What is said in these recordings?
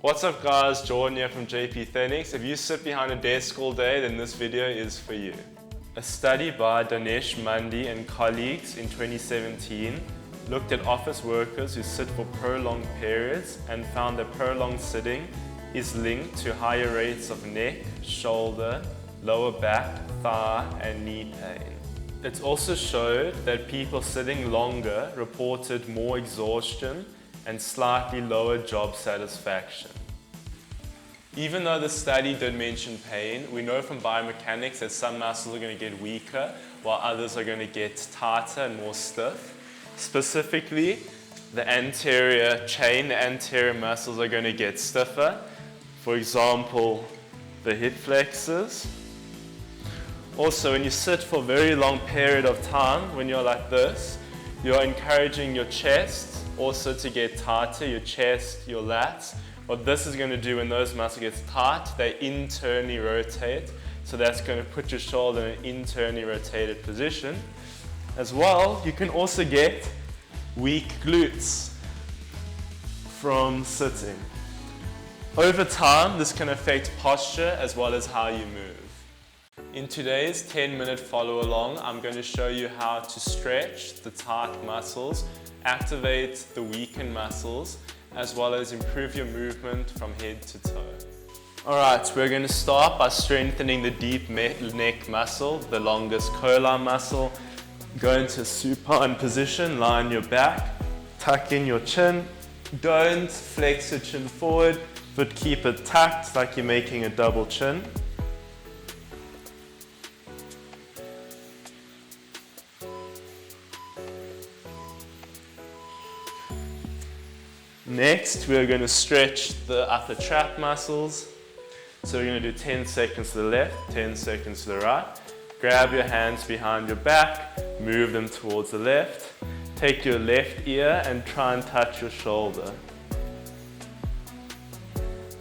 What's up guys, Jordan here from JP Thenix. If you sit behind a desk all day, then this video is for you. A study by Daneshmandi and colleagues in 2017 looked at office workers who sit for prolonged periods and found that prolonged sitting is linked to higher rates of neck, shoulder, lower back, thigh and knee pain. It also showed that people sitting longer reported more exhaustion and slightly lower job satisfaction. Even though the study did mention pain, we know from biomechanics that some muscles are going to get weaker while others are going to get tighter and more stiff. Specifically, the anterior chain, the anterior muscles are going to get stiffer. For example, the hip flexors. Also, when you sit for a very long period of time, when you're like this, you're encouraging your chest also to get tighter, your chest, your lats. What this is going to do when those muscles get tight, they internally rotate. So that's going to put your shoulder in an internally rotated position. As well, you can also get weak glutes from sitting. Over time, this can affect posture as well as how you move. In today's 10-minute follow-along, I'm going to show you how to stretch the tight muscles, activate the weakened muscles, as well as improve your movement from head to toe. Alright, we're going to start by strengthening the deep neck muscle, the longest collar muscle. Go into a supine position, lie on your back, tuck in your chin. Don't flex your chin forward, but keep it tucked like you're making a double chin. Next, we're going to stretch the upper trap muscles. So we're going to do 10 seconds to the left, 10 seconds to the right. Grab your hands behind your back, move them towards the left. Take your left ear and try and touch your shoulder.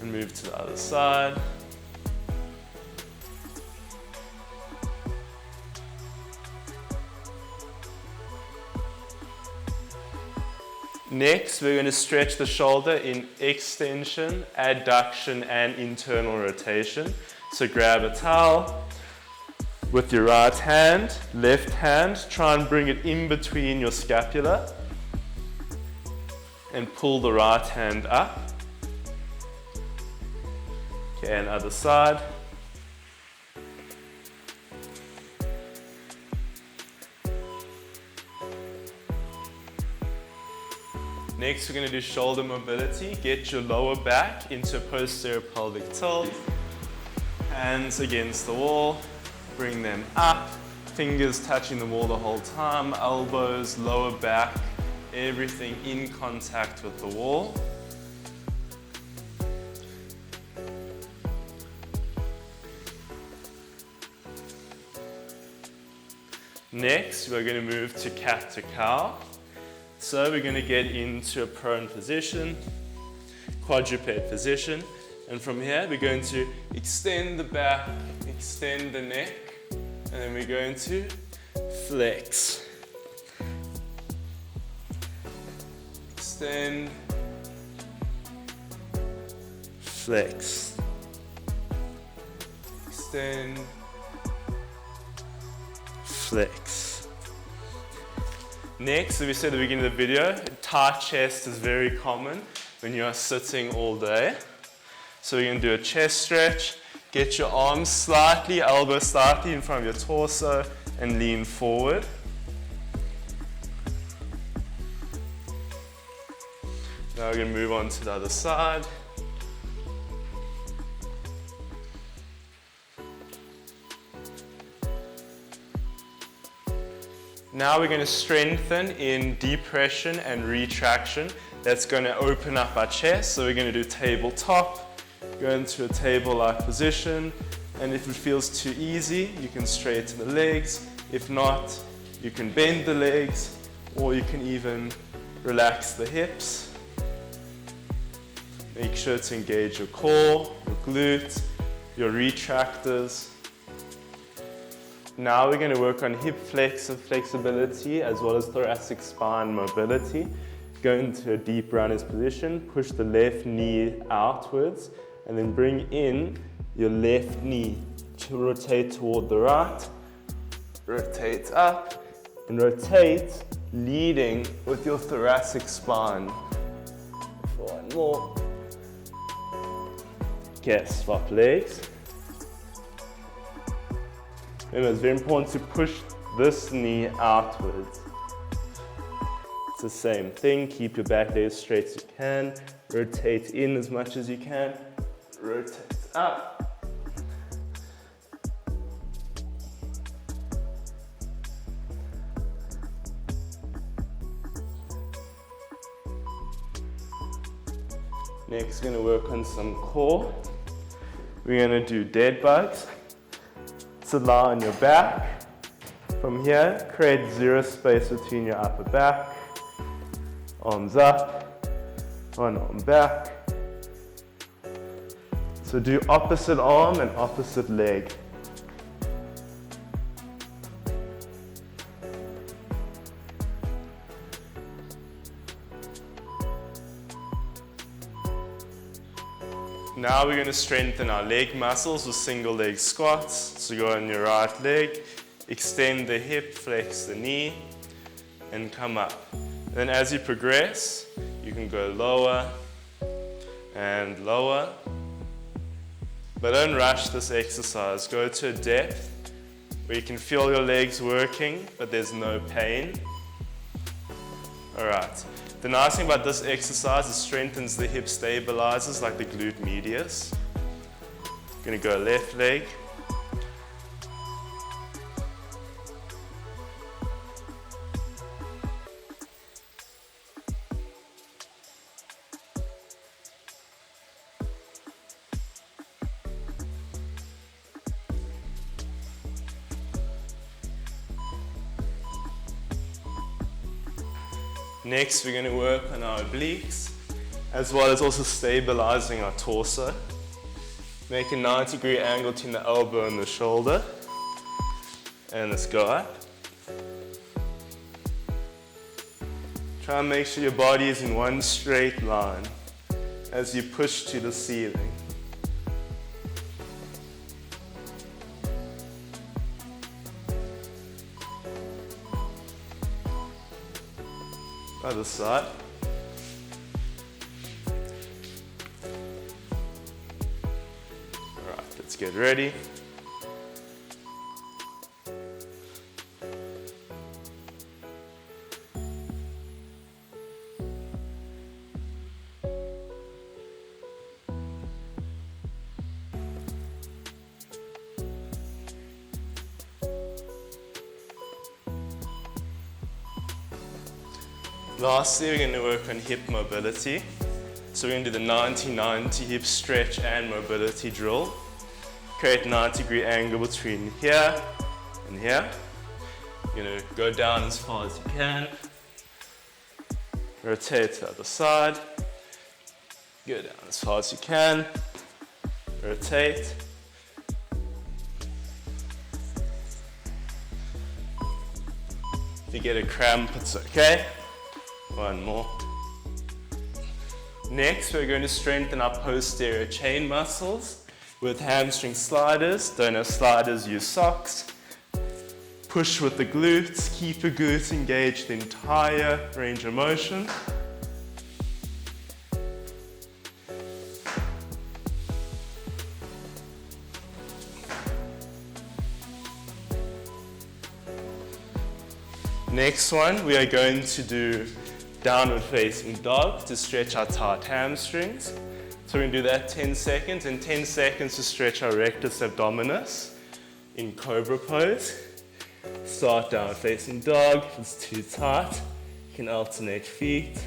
And move to the other side. Next, we're going to stretch the shoulder in extension, adduction, and internal rotation. So grab a towel with your right hand, left hand, try and bring it in between your scapula and pull the right hand up. Okay, and other side. Next, we're going to do shoulder mobility. Get your lower back into a posterior pelvic tilt. Hands against the wall. Bring them up. Fingers touching the wall the whole time. Elbows, lower back, everything in contact with the wall. Next, we're going to move to cat to cow. So we're going to get into a prone position, quadruped position, and from here we're going to extend the back, extend the neck, and then we're going to flex. Extend, flex. Extend, flex. Next, as we said at the beginning of the video, tight chest is very common when you are sitting all day. So we're going to do a chest stretch. Get your arms slightly, elbows slightly in front of your torso and lean forward. Now we're going to move on to the other side. Now we're going to strengthen in depression and retraction. That's going to open up our chest. So we're going to do tabletop, go into a table-like position, and if it feels too easy, you can straighten the legs. If not, you can bend the legs, or you can even relax the hips. Make sure to engage your core, your glutes, your retractors. Now we're going to work on hip flexor flexibility as well as thoracic spine mobility. Go into a deep runners position, push the left knee outwards, and then bring in your left knee to rotate toward the right. Rotate up, and rotate, leading with your thoracic spine. One more. Okay, swap legs. Remember, it's very important to push this knee outwards. It's the same thing, keep your back leg as straight as you can, rotate in as much as you can, rotate up. Next, we're going to work on some core. We're going to do dead bugs. Sit lie on your back. From here, create zero space between your upper back. Arms up, one arm back. So do opposite arm and opposite leg. Now we're going to strengthen our leg muscles with single leg squats. So go on your right leg, extend the hip, flex the knee, and come up. Then as you progress, you can go lower and lower. But don't rush this exercise. Go to a depth where you can feel your legs working, but there's no pain. Alright. The nice thing about this exercise is it strengthens the hip stabilizers like the glute medius. I'm going to go left leg. Next, we're going to work on our obliques, as well as also stabilizing our torso. Make a 90-degree angle between the elbow and the shoulder. And let's go up. Try and make sure your body is in one straight line as you push to the ceiling. Other side. Alright, let's get ready. Lastly, we're going to work on hip mobility. So we're going to do the 90-90 hip stretch and mobility drill. Create a 90-degree angle between here and here. You're going to go down as far as you can. Rotate to the other side. Go down as far as you can. Rotate. If you get a cramp, it's okay. One more. Next, we're going to strengthen our posterior chain muscles with hamstring sliders. Don't have sliders, use socks. Push with the glutes, keep your glutes engaged the entire range of motion. Next one, we are going to do downward facing dog to stretch our tight hamstrings. So we're going to do that 10 seconds and 10 seconds to stretch our rectus abdominis in cobra pose. Start downward facing dog. If it's too tight, you can alternate feet.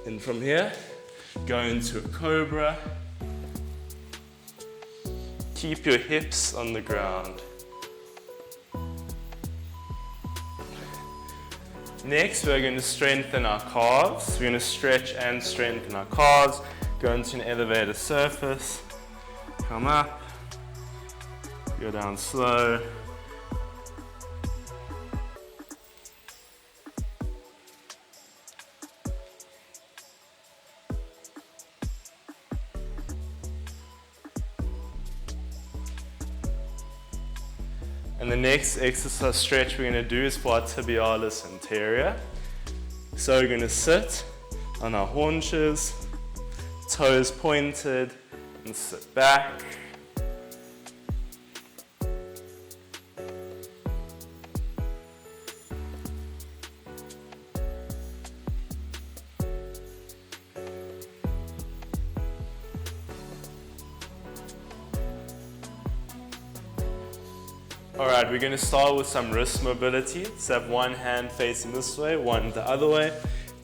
And from here, go into a cobra. Keep your hips on the ground. Next, we're going to strengthen our calves. We're going to stretch and strengthen our calves. Go into an elevated surface. Come up. Go down slow. And the next exercise stretch we're going to do is for our tibialis anterior. So we're going to sit on our haunches, toes pointed, and sit back. Alright, we're going to start with some wrist mobility. So have one hand facing this way, one the other way.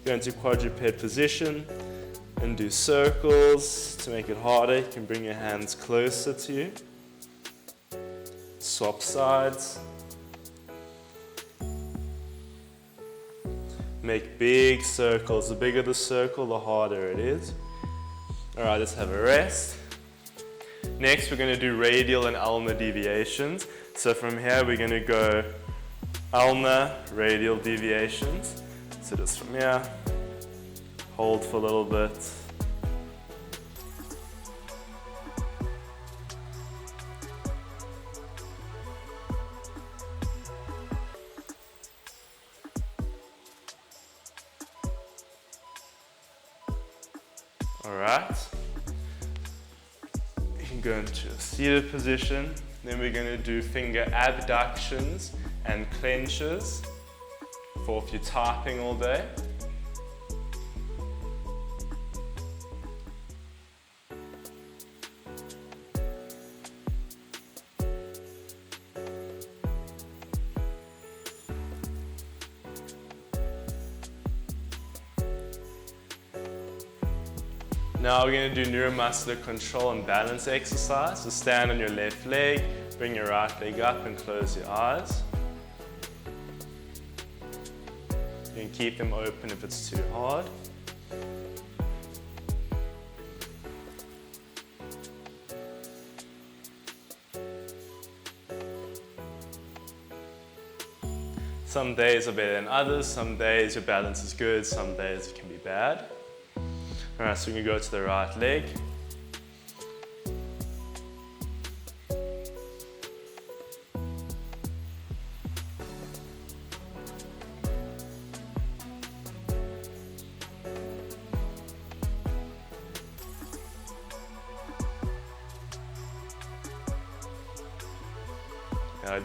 Go into quadruped position and do circles. To make it harder, you can bring your hands closer to you. Swap sides. Make big circles. The bigger the circle, the harder it is. Alright, let's have a rest. Next, we're going to do radial and ulnar deviations. So from here, we're going to go ulnar radial deviations. So just from here, hold for a little bit. All right. You can go into a seated position. Then we're going to do finger abductions and clenches for if you're typing all day. Now we're going to do neuromuscular control and balance exercise. So stand on your left leg, bring your right leg up and close your eyes. You can keep them open if it's too hard. Some days are better than others, some days your balance is good, some days it can be bad. Alright, so we can go to the right leg.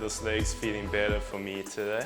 This leg's feeling better for me today.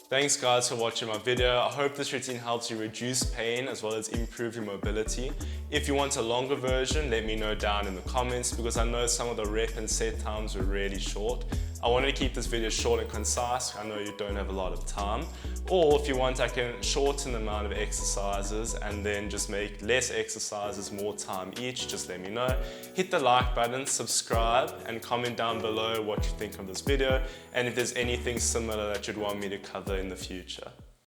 Thanks guys for watching my video. I hope this routine helps you reduce pain as well as improve your mobility. If you want a longer version, let me know down in the comments because I know some of the rep and set times were really short. I wanted to keep this video short and concise. I know you don't have a lot of time. Or if you want, I can shorten the amount of exercises and then just make less exercises, more time each. Just let me know. Hit the like button, subscribe, and comment down below what you think of this video and if there's anything similar that you'd want me to cover in the future.